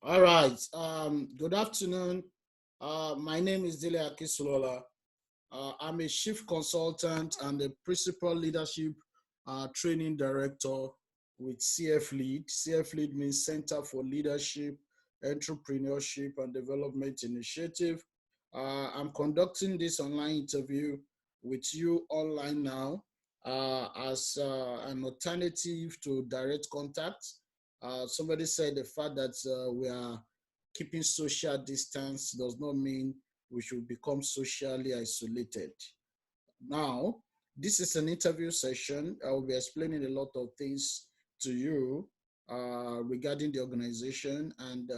All right. Good afternoon. My name is Dele Akisulola. I'm a chief consultant and a principal leadership training director with cflead. cflead means Center for Leadership, Entrepreneurship, and Development Initiative. I'm conducting this online interview with you online now as an alternative to direct contact. Somebody said the fact that we are keeping social distance does not mean we should become socially isolated. Now, this is an interview session. I will be explaining a lot of things to you regarding the organization, and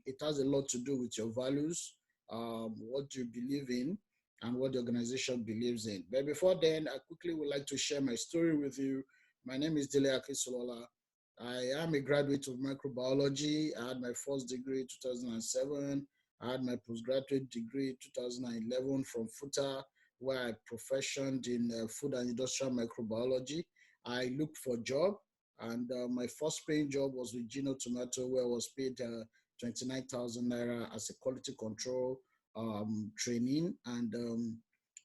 it has a lot to do with your values, what you believe in, and what the organization believes in. But before then, I quickly would like to share my story with you. My name is Dele Akisulola. I am a graduate of microbiology. I had my first degree in 2007. I had my postgraduate degree in 2011 from FUTA, where I professioned in food and industrial microbiology. I looked for a job, and my first paying job was with Gino Tomato, where I was paid 29,000 naira as a quality control training. And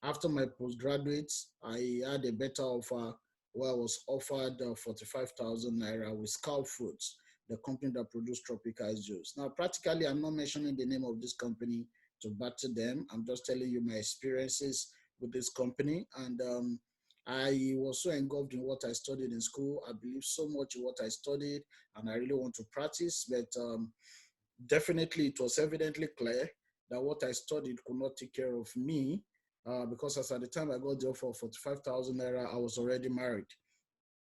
after my postgraduate, I had a better offer where I was offered 45,000 naira with Scout Foods, the company that produced tropical juice. Now, practically, I'm not mentioning the name of this company to batter them. I'm just telling you my experiences with this company. And I was so engulfed in what I studied in school. I believe so much in what I studied, and I really want to practice. But definitely, it was evidently clear that what I studied could not take care of me because as at the time I got the offer of 45,000 naira, I was already married.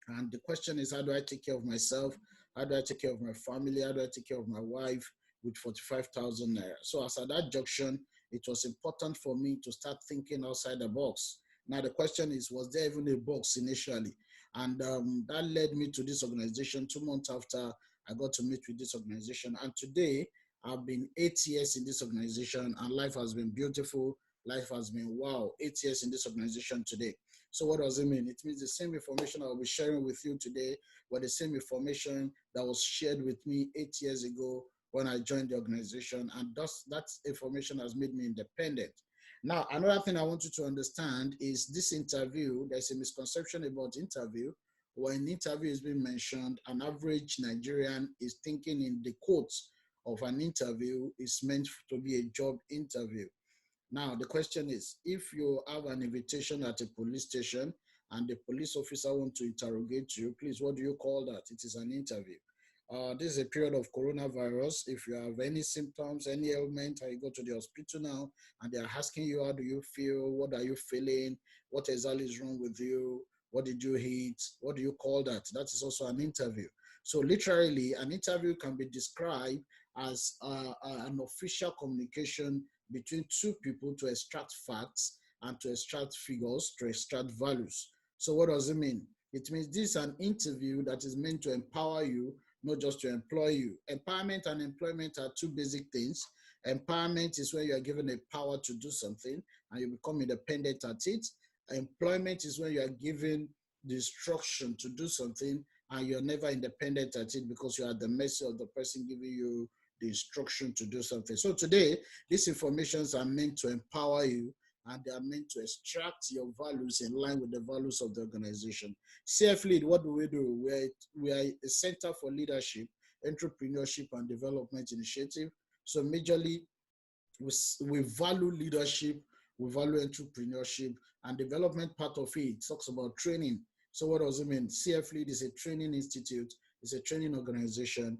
And the question is, how do I take care of myself? How do I take care of my family? How do I take care of my wife with 45,000 naira? So as at that junction, it was important for me to start thinking outside the box. Now the question is, was there even a box initially? And that led me to this organization 2 months after I got to meet with this organization. And today, I've been 8 years in this organization, and life has been beautiful. Life has been wow, 8 years in this organization today. So what does it mean? It means the same information I'll be sharing with you today were the same information that was shared with me 8 years ago when I joined the organization. And thus, that information has made me independent. Now, another thing I want you to understand is this interview, there's a misconception about interview. When an interview is being mentioned, an average Nigerian is thinking in the quotes of an interview is meant to be a job interview. Now, the question is, if you have an invitation at a police station and the police officer wants to interrogate you, please, what do you call that? It is an interview. This is a period of coronavirus. If you have any symptoms, any ailment, and you go to the hospital now and they're asking you, how do you feel? What are you feeling? What exactly is wrong with you? What did you eat? What do you call that? That is also an interview. So literally, an interview can be described as an official communication between two people to extract facts and to extract figures, to extract values. So what does it mean? It means this is an interview that is meant to empower you, not just to employ you. Empowerment and employment are two basic things. Empowerment is when you are given a power to do something and you become independent at it. Employment is when you are given the instruction to do something and you're never independent at it because you are at the mercy of the person giving you the instruction to do something. So today, these informations are meant to empower you and they are meant to extract your values in line with the values of the organization. cflead, what do? We are a Center for Leadership, Entrepreneurship, and Development Initiative. So majorly, we value leadership, we value entrepreneurship, and development part of it talks about training. So what does it mean? cflead is a training institute, it's a training organization.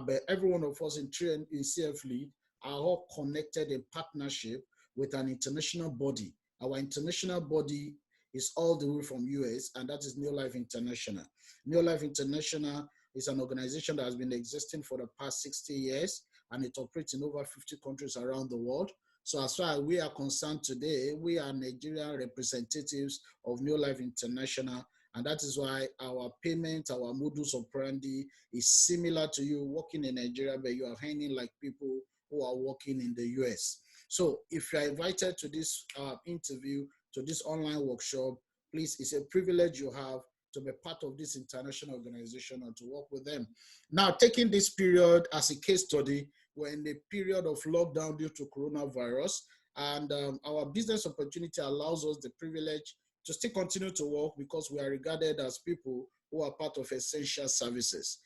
But every one of us in cflead are all connected in partnership with an international body. Our international body is all the way from US, and that is New Life International. New Life International is an organization that has been existing for the past 60 years, and it operates in over 50 countries around the world. So as far as we are concerned today, we are Nigerian representatives of New Life International, and that is why our payment, our modus operandi is similar to you working in Nigeria, but you are earning like people who are working in the US. So if you are invited to this interview, to this online workshop, please, it's a privilege you have to be part of this international organization and to work with them. Now, taking this period as a case study, we're in a period of lockdown due to coronavirus, and our business opportunity allows us the privilege to still continue to work because we are regarded as people who are part of essential services.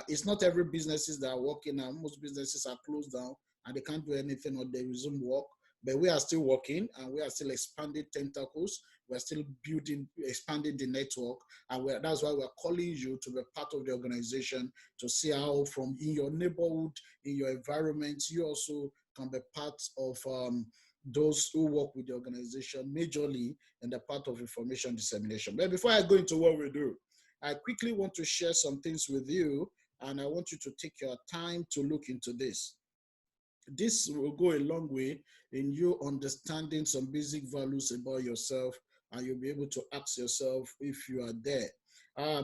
It's not every businesses that are working, and most businesses are closed down and they can't do anything or they resume work. But we are still working and we are still expanding tentacles. We're still building, expanding the network, and that's why we're calling you to be part of the organization to see how, from in your neighborhood, in your environment, you also can be part of those who work with the organization majorly in the part of information dissemination. But before I go into what we do, I quickly want to share some things with you, and I want you to take your time to look into this. This will go a long way in you understanding some basic values about yourself, and you'll be able to ask yourself if you are there.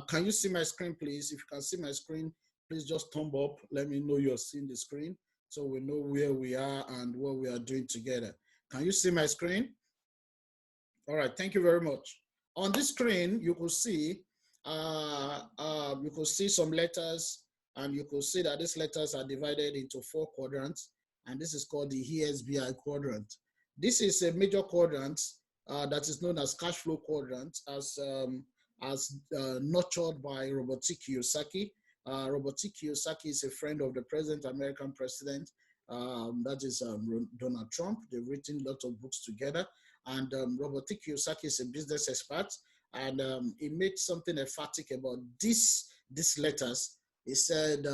Can you see my screen, please? If you can see my screen, please just thumb up. Let me know you're seeing the screen so we know where we are and what we are doing together. Can you see my screen? All right, thank you very much. On this screen, you could see some letters, and you could see that these letters are divided into 4 quadrants, and this is called the ESBI quadrant. This is a major quadrant that is known as cash flow quadrant, as nurtured by Robert Kiyosaki. Robert Kiyosaki is a friend of the present American president, that is Donald Trump. They've written lots of books together. And Robert Kiyosaki is a business expert, and he made something emphatic about these letters. He said,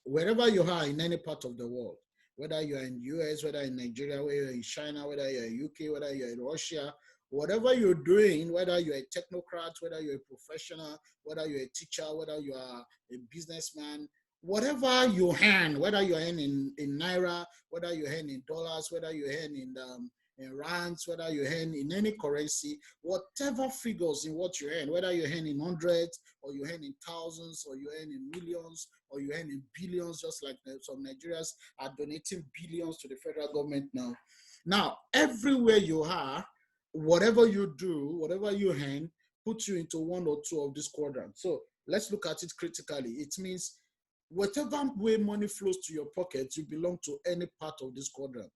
wherever you are in any part of the world, whether you're in US, whether in Nigeria, whether you're in China, whether you're in UK, whether you're in Russia, whatever you're doing, whether you're a technocrat, whether you're a professional, whether you're a teacher, whether you are a businessman, whatever you earn, whether you earn in Naira, whether you earn in dollars, whether you earn in rands, whether you earn in any currency, whatever figures in what you earn, whether you earn in hundreds, or you earn in thousands, or you earn in millions, or you earn in billions, just like some Nigerians are donating billions to the federal government now. Now, everywhere you are, whatever you do, whatever you earn, puts you into one or two of these quadrants. So let's look at it critically. It means whatever way money flows to your pocket, you belong to any part of this quadrant.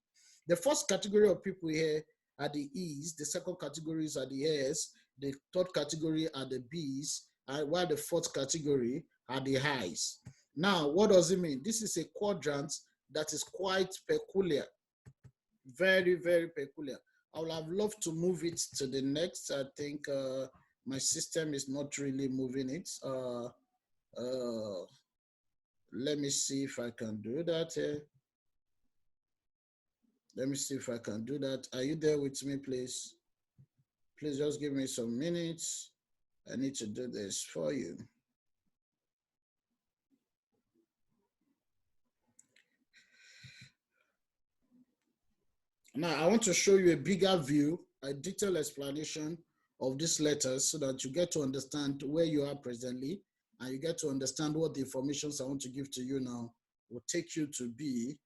The first category of people here are the E's, the second categories are the A's, the third category are the B's, and while the fourth category are the I's. Now, what does it mean? This is a quadrant that is quite peculiar, very, very peculiar. I would have loved to move it to the next. I think my system is not really moving it. Let me see if I can do that here. Let me see if I can do that. Are you there with me, please? Please just give me some minutes. I need to do this for you. Now, I want to show you a bigger view, a detailed explanation of these letters so that you get to understand where you are presently, and you get to understand what the information I want to give to you now will take you to be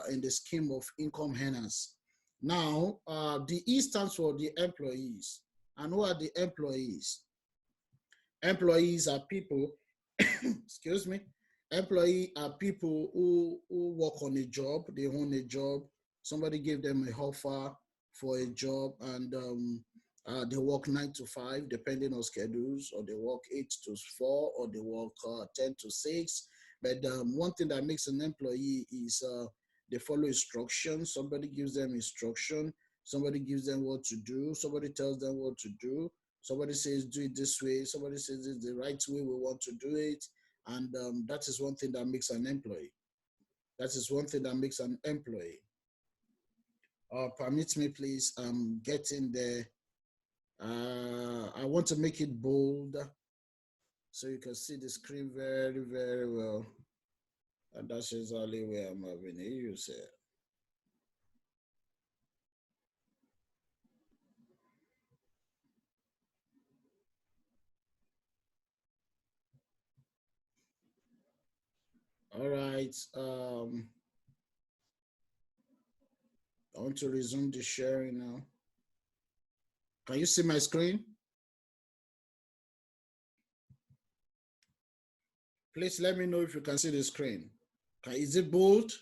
in the scheme of income earners. Now, the E stands for the employees. And who are the employees? Employees are people, excuse me, employee are people who work on a job, they own a job, somebody gave them a offer for a job, and they work 9 to 5 depending on schedules, or they work 8 to 4, or they work 10 to 6. But one thing that makes an employee is they follow instructions. Somebody gives them instruction, somebody gives them what to do, somebody tells them what to do, somebody says do it this way, somebody says it's the right way we want to do it. And that is one thing that makes an employee. That is one thing that makes an employee. Permit me, please. I'm getting there. I want to make it bold so you can see the screen very, very well. And that's exactly where I'm having issues here. All right. I want to resume the sharing now. Can you see my screen? Please let me know if you can see the screen. Is it bold?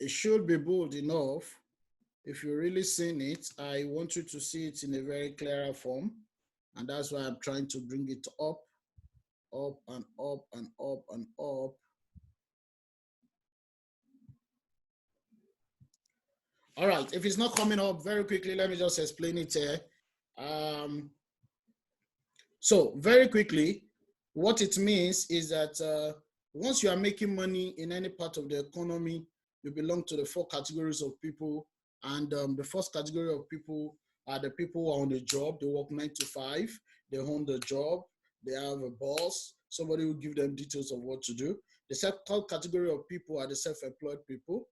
It should be bold enough. If you're really seeing it, I want you to see it in a very clearer form. And that's why I'm trying to bring it up, up and up and up and up. All right, if it's not coming up very quickly, let me just explain it here. So very quickly, what it means is that once you are making money in any part of the economy, you belong to the four categories of people. And the first category of people are the people who are on the job. They work 9 to 5. They own the job. They have a boss. Somebody will give them details of what to do. The second category of people are the self-employed people.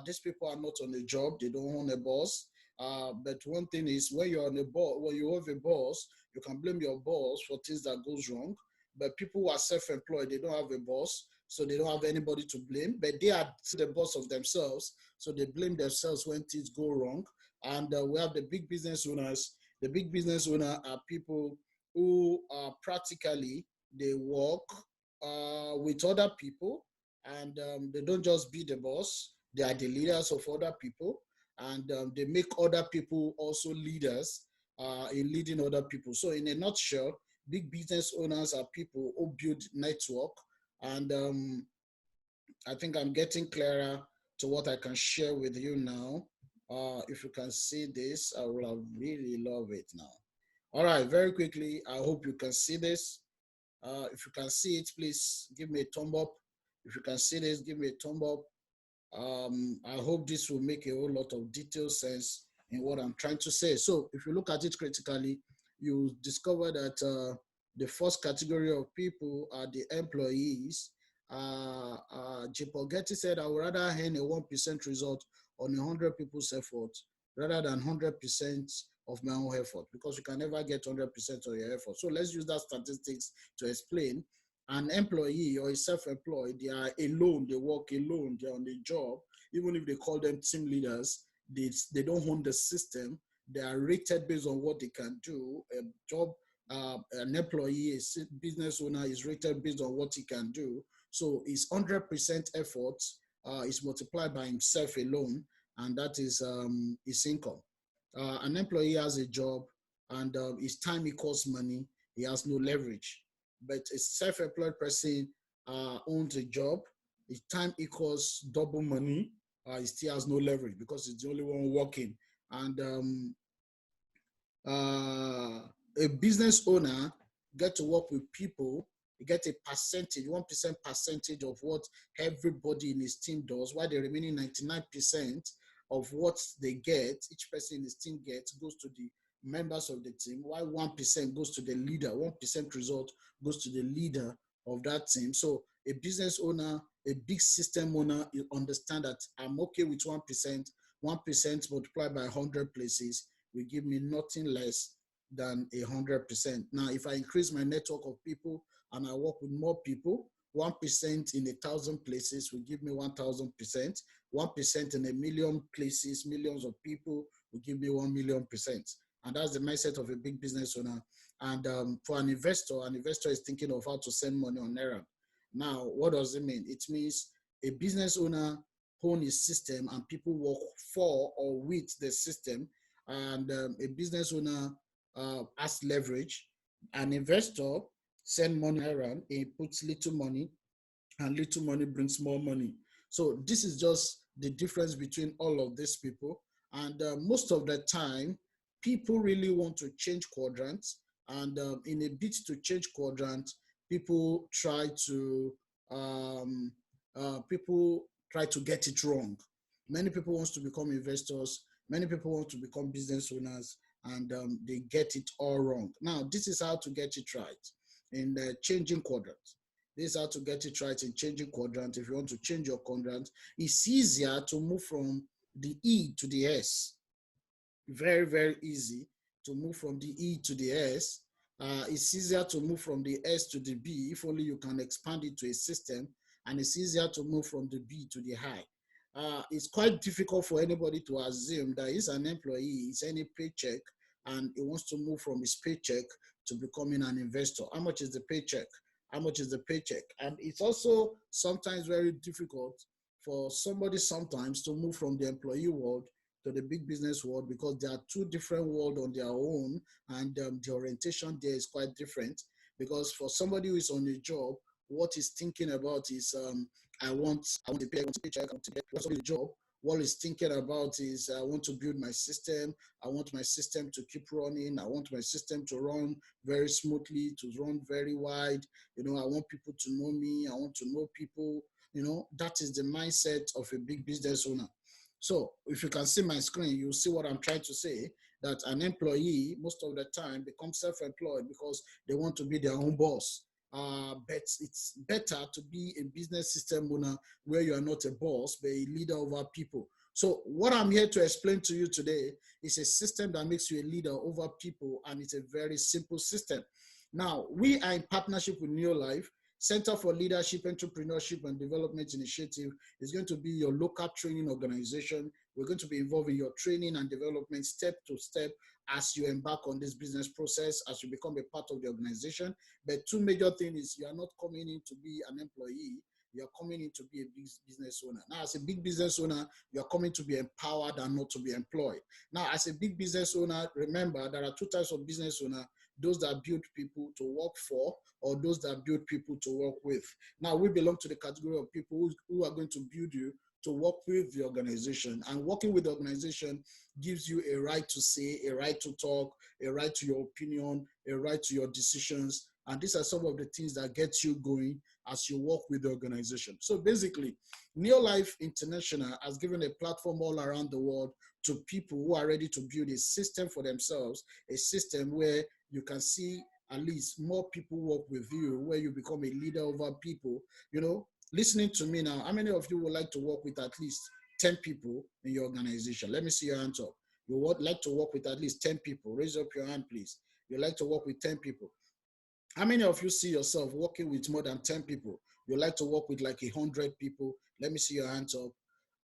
These people are not on a job. They don't own a boss. But one thing is, when you're on a boss, when you have a boss, you can blame your boss for things that goes wrong. But people who are self-employed, they don't have a boss, so they don't have anybody to blame. But they are the boss of themselves, so they blame themselves when things go wrong. And we have the big business owners. The big business owner are people who are practically they work with other people, and they don't just be the boss. They are the leaders of other people, and they make other people also leaders in leading other people. So in a nutshell, big business owners are people who build network. And I think I'm getting clearer to what I can share with you now. If you can see this, I will have really love it now. All right, very quickly, I hope you can see this. If you can see it, please give me a thumb up. If you can see this, give me a thumb up. I hope this will make a whole lot of detailed sense in what I'm trying to say. So if you look at it critically, you discover that the first category of people are the employees. J. Paul Getty said, I would rather earn a 1% result on 100 people's effort rather than 100% of my own effort, because you can never get 100% of your effort. So let's use that statistics to explain. An employee or a self-employed, they are alone, they work alone, they're on the job. Even if they call them team leaders, they don't own the system. They are rated based on what they can do. A job, an employee, a business owner is rated based on what he can do. So his 100% effort is multiplied by himself alone, and that is his income. An employee has a job, and his time equals money. He has no leverage. But a self-employed person owns a job. His time equals double money. He still has no leverage because he's the only one working. And a business owner get to work with people. You get a percentage, 1% percentage of what everybody in his team does, while the remaining 99% of what they get, each person in his team gets, goes to the members of the team, while 1% goes to the leader. 1% result goes to the leader of that team. So a business owner, a big system owner, you understand that I'm okay with 1%. 1% multiplied by 100 places will give me nothing less than 100%. Now, if I increase my network of people and I work with more people, 1% in 1,000 places will give me 1,000%. 1% in 1,000,000 places, millions of people will give me 1,000,000%. And that's the mindset of a big business owner. And for an investor is thinking of how to send money on errand. Now, what does it mean? It means a business owner owns his system and people work for or with the system. And a business owner has leverage. An investor send money around, he puts little money, and little money brings more money. So this is just the difference between all of these people. And most of the time, people really want to change quadrants. And in a bid to change quadrant, people try to get it wrong. Many people want to become investors. Many people want to become business owners, and they get it all wrong. Now, this is how to get it right in the changing quadrant. This is how to get it right in changing quadrant. If you want to change your quadrant, it's easier to move from the E to the S. Very, very easy to move from the E to the S. It's easier to move from the S to the B if only you can expand it to a system, and it's easier to move from the B to the high. It's quite difficult for anybody to assume that he's an employee, he's any paycheck, and he wants to move from his paycheck to becoming an investor. How much is the paycheck? How much is the paycheck? And it's also sometimes very difficult for somebody sometimes to move from the employee world to the big business world, because there are two different worlds on their own, and the orientation there is quite different. Because for somebody who is on a job, what he's thinking about is I want to pay, I want to paycheck, I want to get what's on the job. What he's thinking about is I want to build my system. I want my system to keep running. I want my system to run very smoothly, to run very wide. I want people to know me. I want to know people. That is the mindset of a big business owner. So if you can see my screen, you'll see what I'm trying to say, that an employee most of the time becomes self-employed because they want to be their own boss. But it's better to be a business system owner where you are not a boss, but a leader over people. So what I'm here to explain to you today is a system that makes you a leader over people, and it's a very simple system. Now, we are in partnership with Neolife. Center for Leadership, Entrepreneurship, and Development Initiative is going to be your local training organization. We're going to be involved in your training and development step to step as you embark on this business process, as you become a part of the organization. But two major things is you are not coming in to be an employee, you're coming in to be a big business owner. Now, as a big business owner, you're coming to be empowered and not to be employed. Now, as a big business owner, remember there are two types of business owner: those that build people to work for, or those that build people to work with. Now, we belong to the category of people who are going to build you to work with the organization. And working with the organization gives you a right to say, a right to talk, a right to your opinion, a right to your decisions. And these are some of the things that get you going as you work with the organization. So basically, Neolife International has given a platform all around the world to people who are ready to build a system for themselves, a system where you can see at least more people work with you, where you become a leader over people. Listening to me now, how many of you would like to work with at least 10 people in your organization? Let me see your hands up. You would like to work with at least 10 people? Raise up your hand, please. You like to work with 10 people. How many of you see yourself working with more than 10 people? You like to work with like 100 people? Let me see your hands up.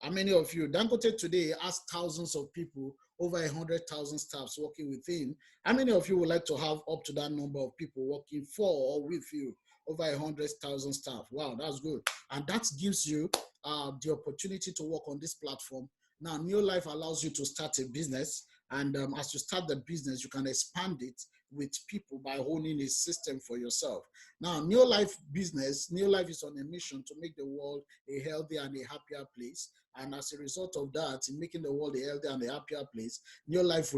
How many of you? Dangote today has thousands of people, over 100,000 staffs working with him. How many of you would like to have up to that number of people working for or with you? Over 100,000 staff. Wow, that's good. And that gives you the opportunity to work on this platform. Now, Neolife allows you to start a business. And as you start the business, you can expand it with people by owning a system for yourself. Now, Neolife is on a mission to make the world a healthier and a happier place. And as a result of that, in making the world a healthier and a happier place, Neolife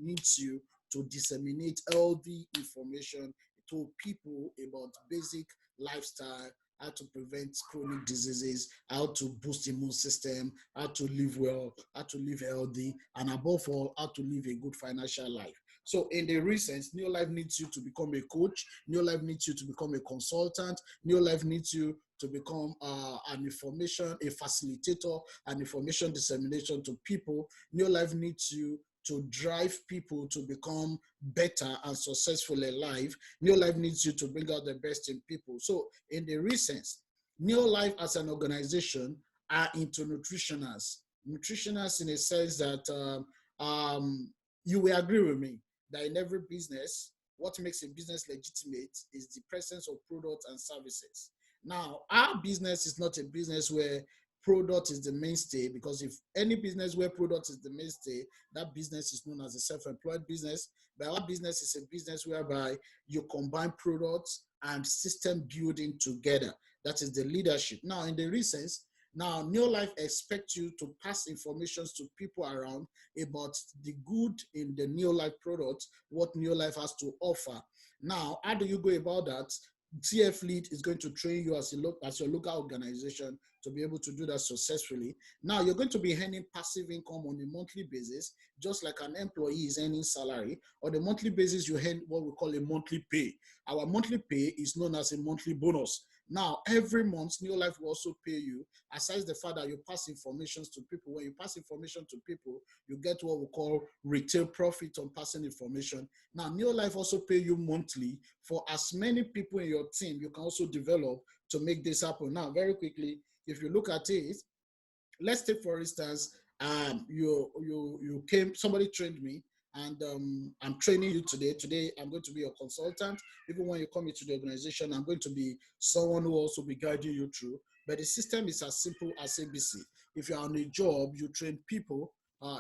needs you to disseminate healthy information to people about basic lifestyle, how to prevent chronic diseases, how to boost immune system, how to live well, how to live healthy, and above all, how to live a good financial life. So in the recent, Neolife needs you to become a coach. Neolife needs you to become a consultant. Neolife needs you to become a facilitator, and information dissemination to people. Neolife needs you to drive people to become better and successful in life. Neolife needs you to bring out the best in people. So in the recent, Neolife as an organization are into nutritioners. Nutritioners in a sense that you will agree with me that in every business, what makes a business legitimate is the presence of products and services. Now, our business is not a business where product is the mainstay, because if any business where product is the mainstay, that business is known as a self-employed business. But our business is a business whereby you combine products and system building together. That is the leadership. Now, in the recent, now, Neolife expects you to pass information to people around about the good in the Neolife product, what Neolife has to offer. Now, how do you go about that? cflead is going to train you as your local organization to be able to do that successfully. Now, you're going to be earning passive income on a monthly basis, just like an employee is earning salary. On a monthly basis, you earn what we call a monthly pay. Our monthly pay is known as a monthly bonus. Now, every month, Neolife will also pay you, aside the fact that you pass information to people. When you pass information to people, you get what we call retail profit on passing information. Now, Neolife also pay you monthly for as many people in your team you can also develop to make this happen. Now, very quickly, if you look at it, let's take, for instance, somebody trained me, and I'm training you today. Today, I'm going to be your consultant. Even when you come into the organization, I'm going to be someone who also be guiding you through. But the system is as simple as ABC. If you're on a job, you train people.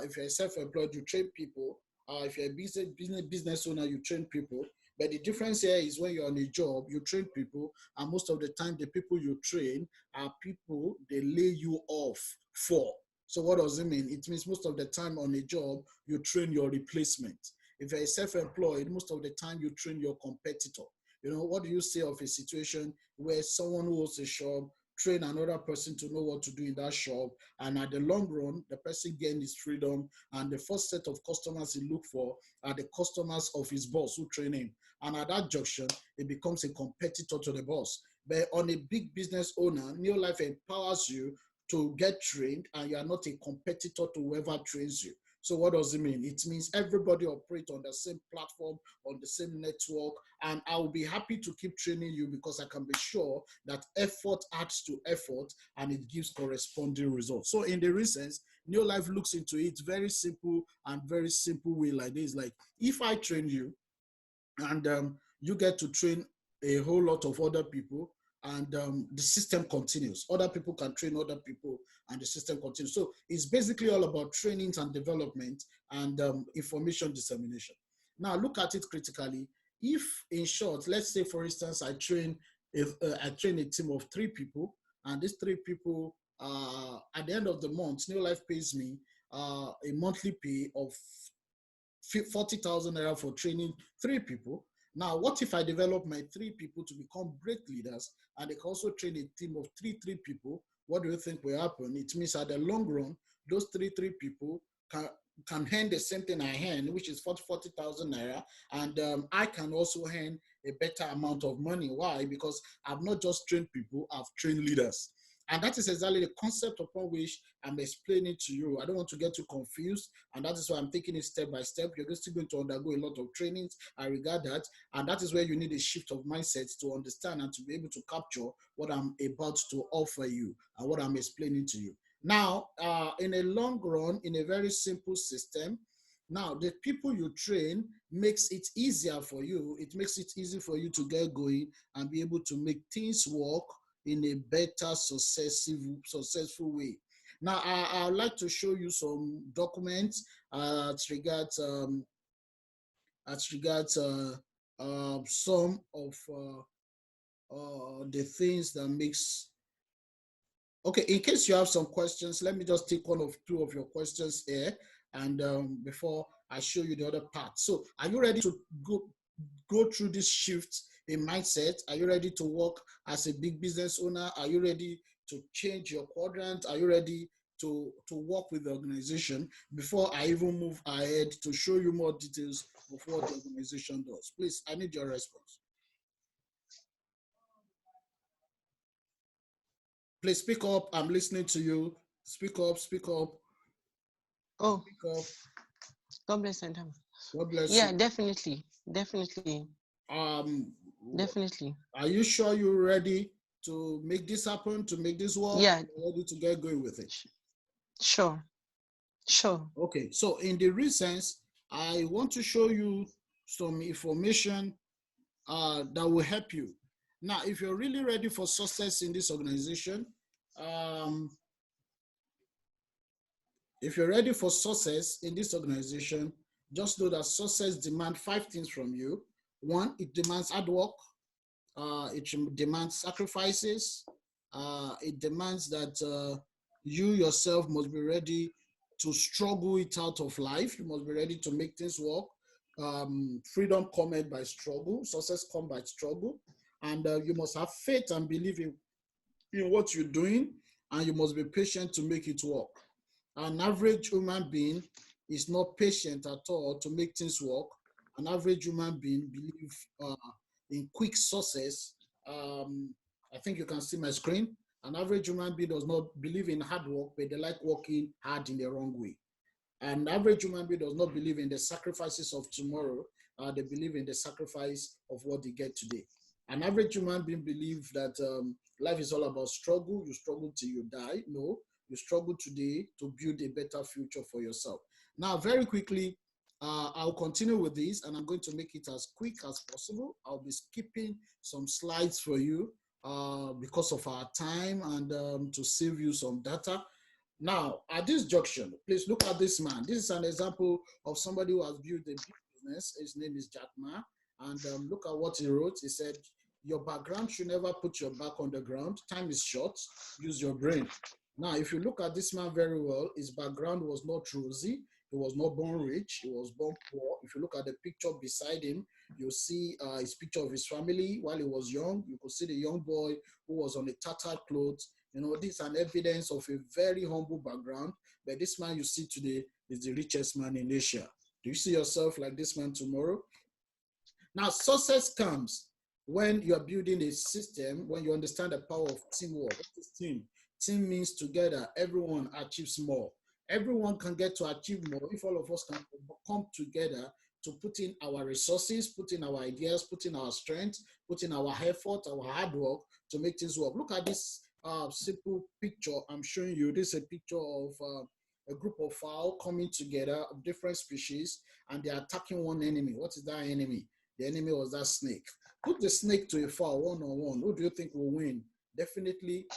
If you're self-employed, you train people. If you're a business owner, you train people. But the difference here is when you're on a job, you train people, and most of the time, the people you train are people they lay you off for. So what does it mean? It means most of the time on a job, you train your replacement. If you're self-employed, most of the time you train your competitor. You know, what do you say of a situation where someone who owns a shop train another person to know what to do in that shop, and at the long run, the person gains his freedom, and the first set of customers he look for are the customers of his boss who train him. And at that junction, it becomes a competitor to the boss. But on a big business owner, New Life empowers you to get trained, and you are not a competitor to whoever trains you. So what does it mean? It means everybody operates on the same platform, on the same network, and I will be happy to keep training you because I can be sure that effort adds to effort and it gives corresponding results. So in the recent, New Life looks into it very simple and very simple way like this. Like if I train you, and you get to train a whole lot of other people, and the system continues. Other people can train other people, and the system continues. So it's basically all about trainings and development and information dissemination. Now look at it critically. If, in short, let's say for instance, I train a team of 3 people, and these 3 people, at the end of the month, New Life pays me a monthly pay of 40,000 naira for training 3 people. Now, what if I develop my 3 people to become great leaders, and they can also train a team of three people? What do you think will happen? It means at the long run, those three people can earn the same thing I earn, which is 40,000 naira, and I can also earn a better amount of money. Why? Because I've not just trained people, I've trained leaders. And that is exactly the concept upon which I'm explaining to you. I don't want to get you confused, and that is why I'm taking it step by step. You're still going to undergo a lot of trainings. I regard that, and that is where you need a shift of mindset to understand and to be able to capture what I'm about to offer you and what I'm explaining to you. Now, in a long run, in a very simple system, now the people you train makes it easier for you. It makes it easy for you to get going and be able to make things work in a better, successful way. Now, I'd like to show you some documents as regards some of the things that makes. Okay, in case you have some questions, let me just take 1 or 2 of your questions here, and before I show you the other part. So, are you ready to go through this shift in mindset? Are you ready to work as a big business owner? Are you ready to change your quadrant? Are you ready to work with the organization? Before I even move ahead to show you more details of what the organization does, please, I need your response. Please speak up. I'm listening to you. Speak up, speak up. Oh, Speak up. God bless you. God bless Yeah, you. definitely. Um, Definitely. are you sure you're ready to make this happen, to make this work? Yeah, You're ready to get going with it? sure. Sure. Okay, so in the recent, I want to show you some information that will help you. Now, if you're really ready for success in this organization, um, if you're ready for success in this organization, just know that success demands 5 things from you. One, it demands hard work. It demands sacrifices. It demands that you yourself must be ready to struggle it out of life. You must be ready to make things work. Freedom comes by struggle. Success comes by struggle. And you must have faith and believe in what you're doing. And you must be patient to make it work. An average human being is not patient at all to make things work. An average human being believes in quick success. I think you can see my screen. An average human being does not believe in hard work, but they like working hard in the wrong way. An average human being does not believe in the sacrifices of tomorrow. They believe in the sacrifice of what they get today. An average human being believes that life is all about struggle. You struggle till you die. No, you struggle today to build a better future for yourself. Now, very quickly, I'll continue with this, and I'm going to make it as quick as possible. I'll be skipping some slides for you because of our time and to save you some data. Now, at this junction, please look at this man. This is an example of somebody who has built a big business. His name is Jack Ma. And look at what he wrote. He said, your background should never put your back on the ground. Time is short. Use your brain. Now, if you look at this man very well, his background was not rosy. He was not born rich. He was born poor. If you look at the picture beside him, you'll see his picture of his family while he was young. You could see the young boy who was on a tattered clothes. You know, this is an evidence of a very humble background. But this man you see today is the richest man in Asia. Do you see yourself like this man tomorrow? Now, success comes when you are building a system, when you understand the power of teamwork. What is team? Team means together, everyone achieves more. Everyone can get to achieve more if all of us can come together to put in our resources, put in our ideas, put in our strength, put in our effort, our hard work to make things work. Look at this simple picture I'm showing you. This is a picture of a group of fowl coming together of different species, and they're attacking one enemy. What is that enemy? The enemy was that snake. Put the snake to a fowl one-on-one. Who do you think will win? Definitely,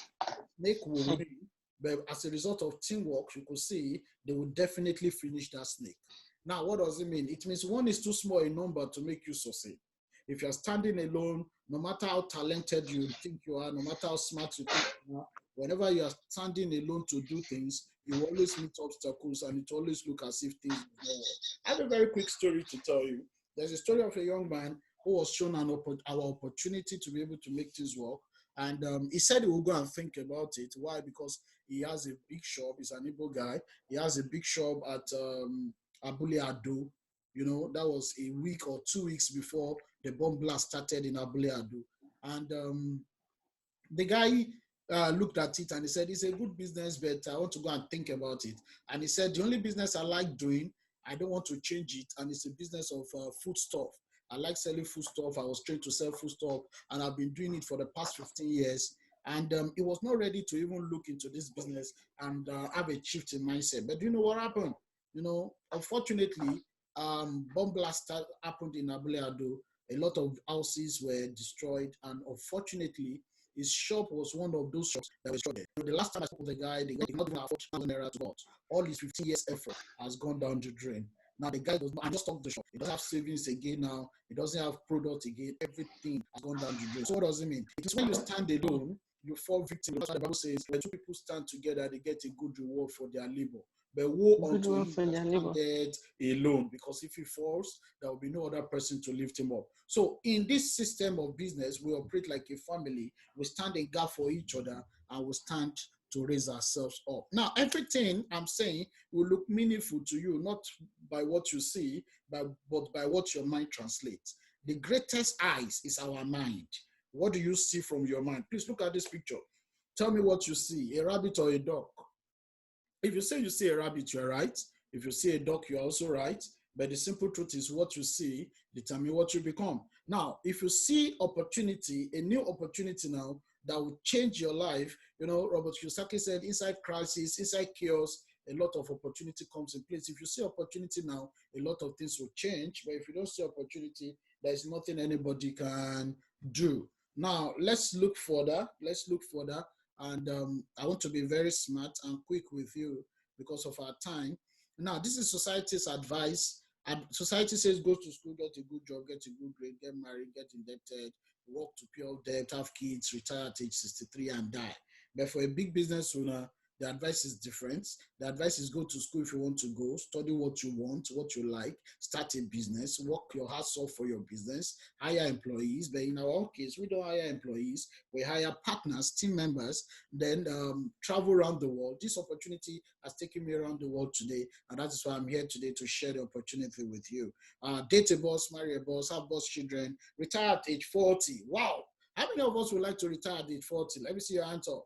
snake will win. But as a result of teamwork, you could see they will definitely finish that snake. Now, what does it mean? It means one is too small a number to make you succeed. If you're standing alone, no matter how talented you think you are, no matter how smart you think you are, whenever you are standing alone to do things, you always meet obstacles and it always look as if things will not work. I have a very quick story to tell you. There's a story of a young man who was shown our opportunity to be able to make things work. And he said he will go and think about it. Why? Because he has a big shop. He's an Igbo guy. He has a big shop at Abule Ado. You know, that was a week or 2 weeks before the bomb blast started in Abule Ado. And the guy looked at it and he said, it's a good business, but I want to go and think about it. And he said, the only business I like doing, I don't want to change it. And it's a business of food stuff. I like selling food stuff. I was trained to sell food stuff, and I've been doing it for the past 15 years. And he was not ready to even look into this business and have a shift in mindset. But you know what happened? You know, unfortunately, bomb blast happened in Abule Ado. A lot of houses were destroyed, and unfortunately, his shop was one of those shops that was destroyed. The last time I spoke to the guy did not even afford 1,000 naira to bought. All his 15 years effort has gone down the drain. Now the guy does not, I just talked to the shop. He doesn't have savings again now. He doesn't have product again. Everything has gone down the drain. So what does it mean? It is when you stand alone, you fall victim. That's why the Bible says when two people stand together, they get a good reward for their labor. But woe Good unto one him for that their labor. standeth alone, because if he falls, there will be no other person to lift him up. So in this system of business, we operate like a family. We stand in gap for each other, and we stand to raise ourselves up. Now, everything I'm saying will look meaningful to you, not by what you see, but by what your mind translates. The greatest eyes is our mind. What do you see from your mind? Please look at this picture. Tell me what you see, a rabbit or a dog. If you say you see a rabbit, you're right. If you see a dog, you're also right. But the simple truth is what you see determine what you become. Now, if you see opportunity, a new opportunity now that will change your life, you know, Robert Kiyosaki said, inside crisis, inside chaos, a lot of opportunity comes in place. If you see opportunity now, a lot of things will change. But if you don't see opportunity, there's nothing anybody can do. Now, let's look further. Let's look further. And I want to be very smart and quick with you because of our time. Now, this is society's advice. Society says go to school, get a good job, get a good grade, get married, get indebted, work to pay off debt, have kids, retire at age 63 and die. But for a big business owner, the advice is different. The advice is go to school if you want to go, study what you want, what you like, start a business, work your ass off for your business, hire employees. But in our own case, we don't hire employees. We hire partners, team members, then travel around the world. This opportunity has taken me around the world today, and that is why I'm here today to share the opportunity with you. Date a boss, marry a boss, have boss children, retire at age 40. Wow. How many of us would like to retire at age 40? Let me see your hands up.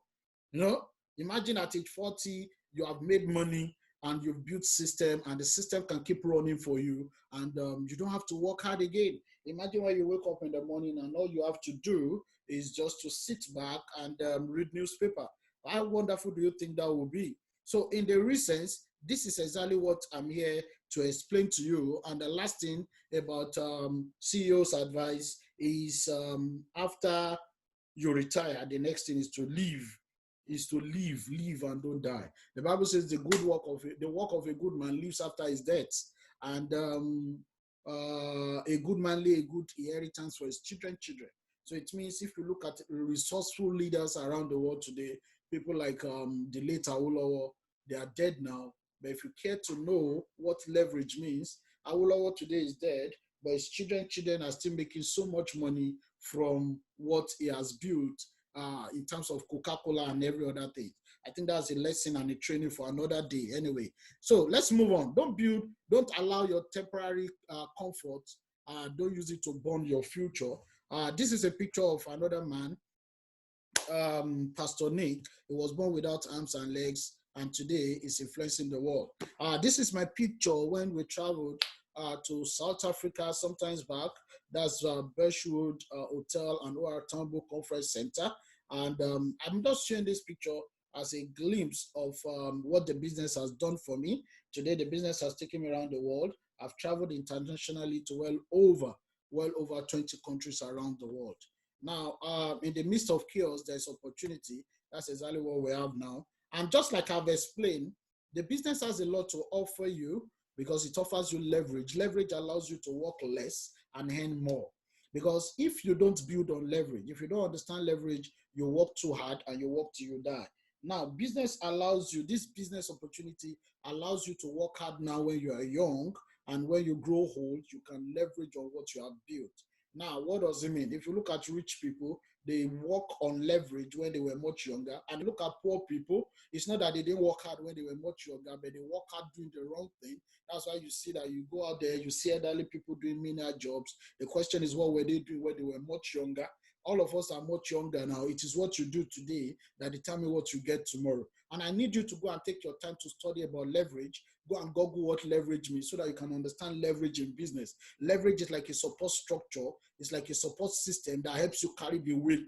You know, imagine at age 40, you have made money and you've built system, and the system can keep running for you, and you don't have to work hard again. Imagine when you wake up in the morning and all you have to do is just to sit back and read newspaper. How wonderful do you think that would be? So in the recent, this is exactly what I'm here to explain to you. And the last thing about CEO's advice is after you retire, the next thing is to live. Is to live and don't die. The Bible says the work of a good man lives after his death, and a good man lay a good inheritance for his children. So it means if you look at resourceful leaders around the world today, people like the late Awolowo, they are dead now. But if you care to know what leverage means, Awolowo today is dead, but his children are still making so much money from what he has built in terms of Coca-Cola and every other thing. I think that's a lesson and a training for another day. Anyway, so let's move on. Don't allow your temporary comfort, don't use it to burn your future. This is a picture of another man, Pastor Nick. He was born without arms and legs, and today is influencing the world. This is my picture when we traveled to South Africa sometimes back. That's Birchwood Hotel and OR Tambo Conference Center. And I'm just showing this picture as a glimpse of what the business has done for me. Today, the business has taken me around the world. I've traveled internationally to well over 20 countries around the world. Now, in the midst of chaos, there's opportunity. That's exactly what we have now. And just like I've explained, the business has a lot to offer you because it offers you leverage. Leverage allows you to work less and earn more. Because if you don't build on leverage, if you don't understand leverage, you work too hard and you work till you die. Now, business allows you, this business opportunity allows you to work hard now when you are young, and when you grow old, you can leverage on what you have built. Now, what does it mean? If you look at rich people, they work on leverage when they were much younger. And look at poor people, it's not that they didn't work hard when they were much younger, but they work hard doing the wrong thing. That's why you see that you go out there, you see elderly people doing menial jobs. The question is, what were they doing when they were much younger? All of us are much younger now. It is what you do today that determines what you get tomorrow. And I need you to go and take your time to study about leverage. Go and Google what leverage means so that you can understand leverage in business. Leverage is like a support structure. It's like a support system that helps you carry the weight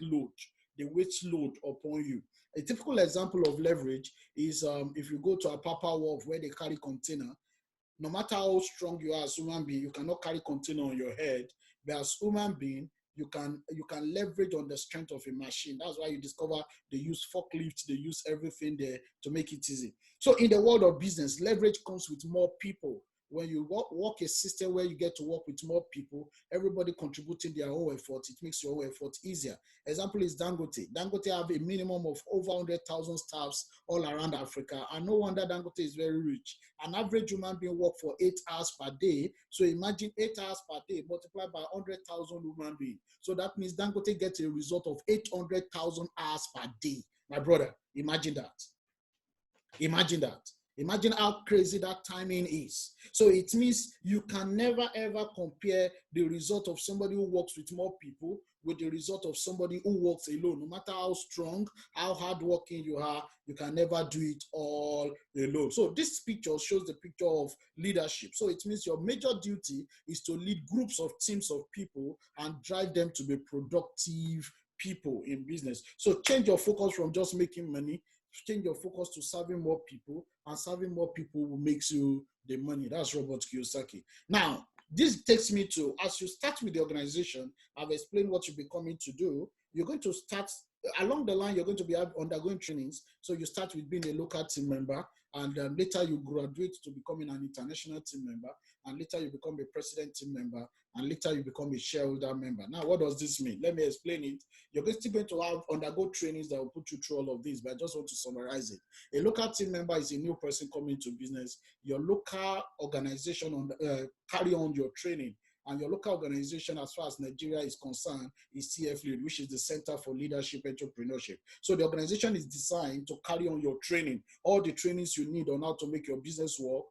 load upon you. A typical example of leverage is if you go to a Papa Wharf where they carry container. No matter how strong you are as a human being, you cannot carry container on your head. But as a human being, you can leverage on the strength of a machine. That's why you discover they use forklifts, they use everything there to make it easy. So in the world of business, leverage comes with more people. When you work a system where you get to work with more people, everybody contributing their own effort, it makes your own effort easier. Example is Dangote. Dangote have a minimum of over 100,000 staffs all around Africa, and no wonder Dangote is very rich. An average human being work for 8 hours per day. So imagine 8 hours per day multiplied by 100,000 human beings. So that means Dangote gets a result of 800,000 hours per day. My brother, imagine that. Imagine that. Imagine how crazy that timing is. So it means you can never ever compare the result of somebody who works with more people with the result of somebody who works alone. No matter how strong, how hardworking you are, you can never do it all alone. So this picture shows the picture of leadership. So it means your major duty is to lead groups of teams of people and drive them to be productive people in business. So change your focus from just making money, change your focus to serving more people, and serving more people will make you the money. That's Robert Kiyosaki. Now, this takes me to, as you start with the organization, I've explained what you'll be coming to do. You're going to start, along the line, you're going to be undergoing trainings. So you start with being a local team member, and later you graduate to becoming an international team member, and later you become a president team member, and later you become a shareholder member. Now, what does this mean? Let me explain it. You're still going to undergo trainings that will put you through all of this, but I just want to summarize it. A local team member is a new person coming to business. Your local organization carry on your training. And your local organization, as far as Nigeria is concerned, is cflead, which is the Center for Leadership Entrepreneurship. So the organization is designed to carry on your training. All the trainings you need on how to make your business work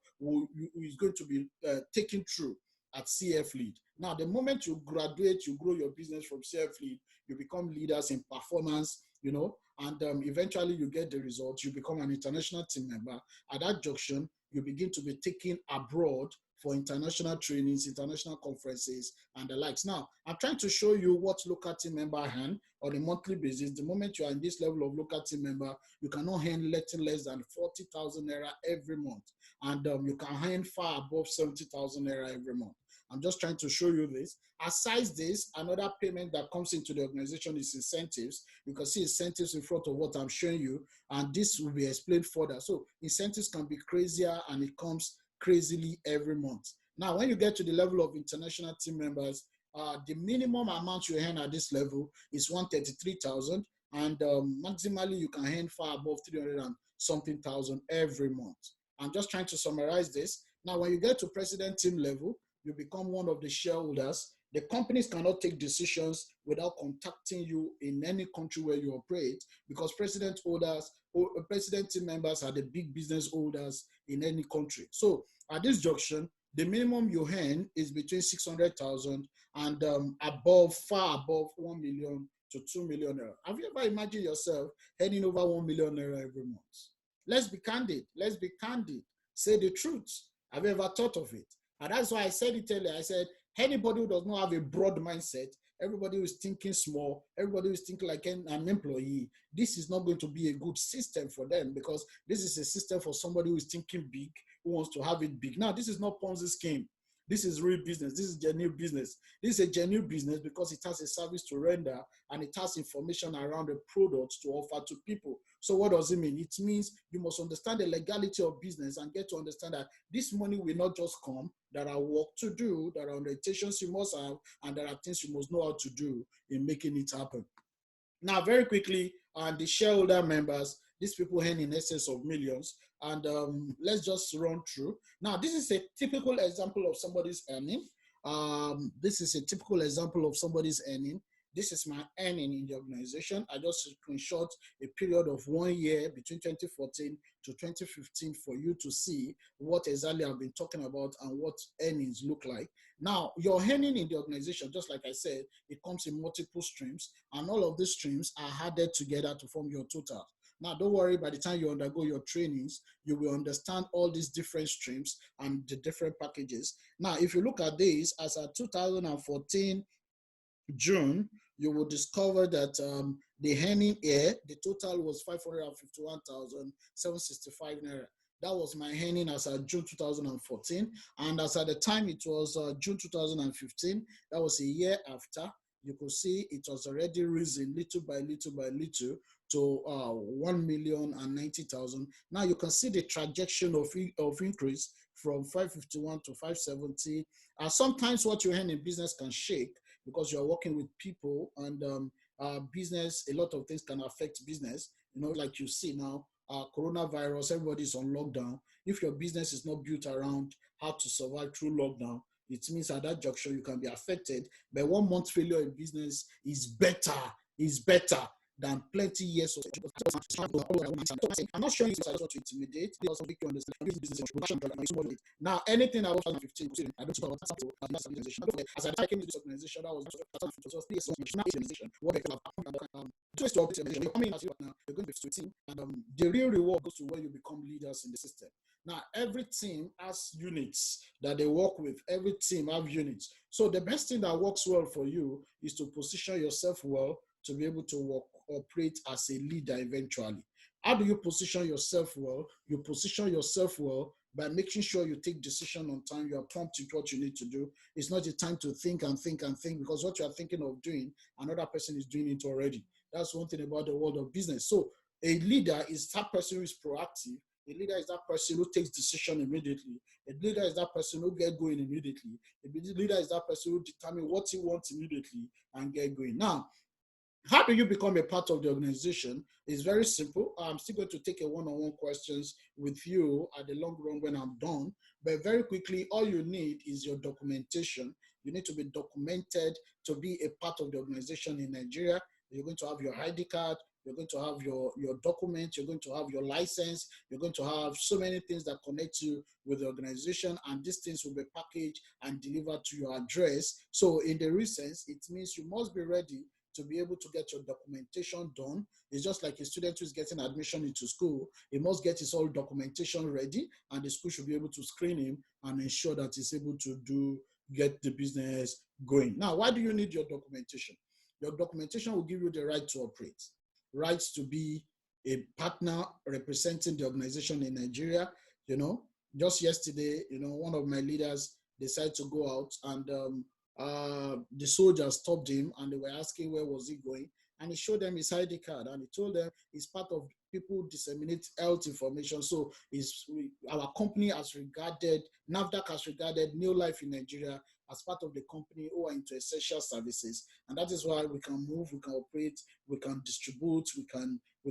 is going to be taken through at cflead. Now, the moment you graduate, you grow your business from cflead, you become leaders in performance, and eventually you get the results. You become an international team member. At that junction, you begin to be taken abroad for international trainings, international conferences, and the likes. Now, I'm trying to show you what local team member earn on a monthly basis. The moment you are in this level of local team member, you cannot earn letting less than 40,000 naira every month. And you can earn far above 70,000 naira every month. I'm just trying to show you this. Aside this, another payment that comes into the organization is incentives. You can see incentives in front of what I'm showing you, and this will be explained further. So incentives can be crazier, and it comes crazily every month. Now, when you get to the level of international team members, the minimum amount you earn at this level is 133,000, and maximally you can earn far above 300 and something thousand every month. I'm just trying to summarize this. Now, when you get to president team level, you become one of the shareholders. The companies cannot take decisions without contacting you in any country where you operate, because president holders or president team members are the big business holders in any country. So at this junction, the minimum you earn is between 600,000 and above, far above 1 million to 2 million naira. Have you ever imagined yourself earning over 1 million naira every month? Let's be candid. Let's be candid. Say the truth. Have you ever thought of it? And that's why I said it earlier. I said, anybody who does not have a broad mindset, everybody who is thinking small, everybody who is thinking like an employee, this is not going to be a good system for them, because this is a system for somebody who is thinking big, who wants to have it big. Now, this is not Ponzi scheme. This is real business. This is genuine business. This is a genuine business because it has a service to render, and it has information around the products to offer to people. So what does it mean? It means you must understand the legality of business and get to understand that this money will not just come. There are work to do, there are orientations you must have, and there are things you must know how to do in making it happen. Now, very quickly, the shareholder members, these people earn in excess of millions. And let's just run through. Now, this is a typical example of somebody's earning. This is a typical example of somebody's earning. This is my earning in the organization. I just screenshot a period of 1 year between 2014 to 2015 for you to see what exactly I've been talking about and what earnings look like. Now, your earning in the organization, just like I said, it comes in multiple streams, and all of these streams are added together to form your total. Now, don't worry, by the time you undergo your trainings, you will understand all these different streams and the different packages. Now, if you look at this, as at 2014 June, you will discover that the earning here, the total was 551,765 naira. That was my earning as of June 2014. And as at the time it was June 2015, that was a year after, you could see it was already risen little by little by little to 1,090,000. Now you can see the trajectory of increase from 551 to 570. Sometimes what you earn in business can shake, because you're working with people, and business, a lot of things can affect business. You know, like you see now, coronavirus, everybody's on lockdown. If your business is not built around how to survive through lockdown, it means at that junction you can be affected. But 1 month failure in business is better than plenty years of. I'm not showing you this to intimidate, it also make you understand. Now, anything above 2015, I don't know what's organization. As I came into this organization, that was just 3 years organization. What they have two ways to operate organization. You're coming as you now, you're going to be 15, and the real reward goes to when you become leaders in the system. Now, every team has units that they work with. Every team have units. So the best thing that works well for you is to position yourself well to be able to operate as a leader eventually. How do you position yourself well? You position yourself well by making sure you take decision on time. You are prompt with what you need to do. It's not the time to think and think and think, because what you are thinking of doing, another person is doing it already. That's one thing about the world of business. So a leader is that person who is proactive. A leader is that person who takes decision immediately. A leader is that person who get going immediately. A leader is that person who determines what he wants immediately and get going. Now, how do you become a part of the organization? It's very simple. I'm still going to take a one-on-one questions with you at the long run when I'm done. But very quickly, all you need is your documentation. You need to be documented to be a part of the organization in Nigeria. You're going to have your ID card. You're going to have your document. You're going to have your license. You're going to have so many things that connect you with the organization. And these things will be packaged and delivered to your address. So in the real sense, it means you must be ready to be able to get your documentation done. It's just like a student who is getting admission into school. He must get his whole documentation ready, and the school should be able to screen him and ensure that he's able to get the business going. Now, why do you need your documentation? Your documentation will give you the right to operate, rights to be a partner representing the organization in Nigeria. Just yesterday, one of my leaders decided to go out, and the soldiers stopped him, and they were asking where was he going, and he showed them his ID card, and he told them he's part of people who disseminate health information. So our company has regarded, NAFDAC has regarded New Life in Nigeria as part of the company who are into essential services. And that is why we can move, we can operate, we can distribute, we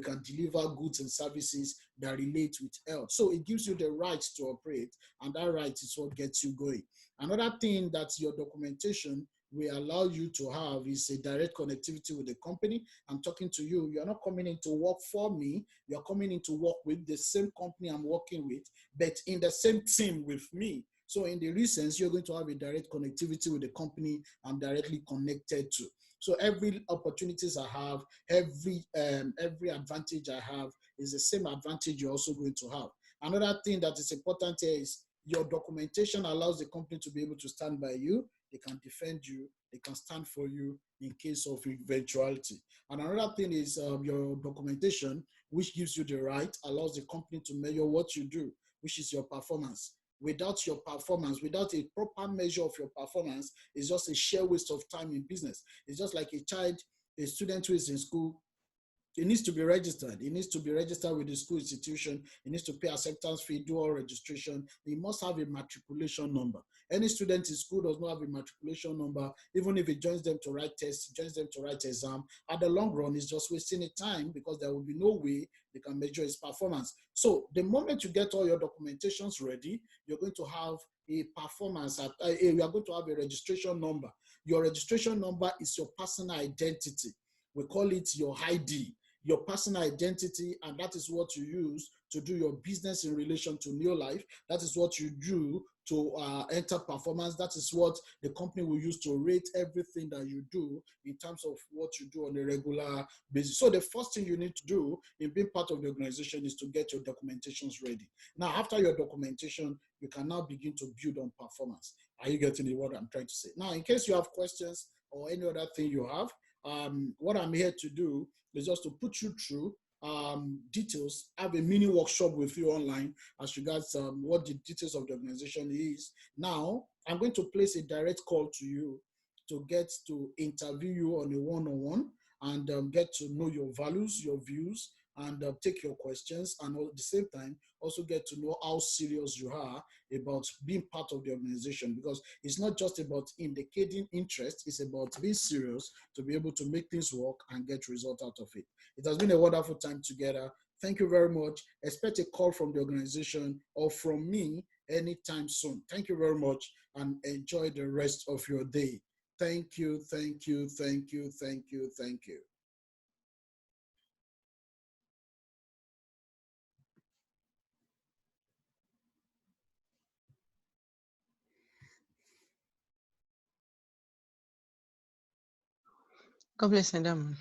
can deliver goods and services that relate with health. So it gives you the right to operate, and that right is what gets you going. Another thing that your documentation will allow you to have is a direct connectivity with the company. I'm talking to you. You're not coming in to work for me. You're coming in to work with the same company I'm working with, but in the same team with me. So in the recent, you're going to have a direct connectivity with the company I'm directly connected to. So every opportunities I have, every advantage I have is the same advantage you're also going to have. Another thing that is important here is your documentation allows the company to be able to stand by you. They can defend you. They can stand for you in case of eventuality. And another thing is your documentation, which gives you the right, allows the company to measure what you do, which is your performance. Without your performance, without a proper measure of your performance, it's just a sheer waste of time in business. It's just like a student who is in school. It needs to be registered. It needs to be registered with the school institution. It needs to pay acceptance fee, do all registration. It must have a matriculation number. Any student in school does not have a matriculation number, even if it joins them to write tests, joins them to write exam. At the long run, it's just wasting the time because there will be no way they can measure his performance. So the moment you get all your documentations ready, you're going to have a performance. You are going to have a registration number. Your registration number is your personal identity. We call it your ID, your personal identity, and that is what you use to do your business in relation to New Life. That is what you do to enter performance. That is what the company will use to rate everything that you do in terms of what you do on a regular basis. So the first thing you need to do in being part of the organization is to get your documentations ready. Now, after your documentation, you can now begin to build on performance. Are you getting what I'm trying to say? Now, in case you have questions or any other thing you have, what I'm here to do is just to put you through details, have a mini workshop with you online as regards what the details of the organization is. Now, I'm going to place a direct call to you to get to interview you on a one-on-one and get to know your values, your views, and take your questions, and at the same time also get to know how serious you are about being part of the organization, because it's not just about indicating interest, it's about being serious to be able to make things work and get results out of it. It has been a wonderful time together. Thank you very much. Expect a call from the organization or from me anytime soon. Thank you very much and enjoy the rest of your day. Thank you, thank you, thank you, thank you, thank you. God bless Adam.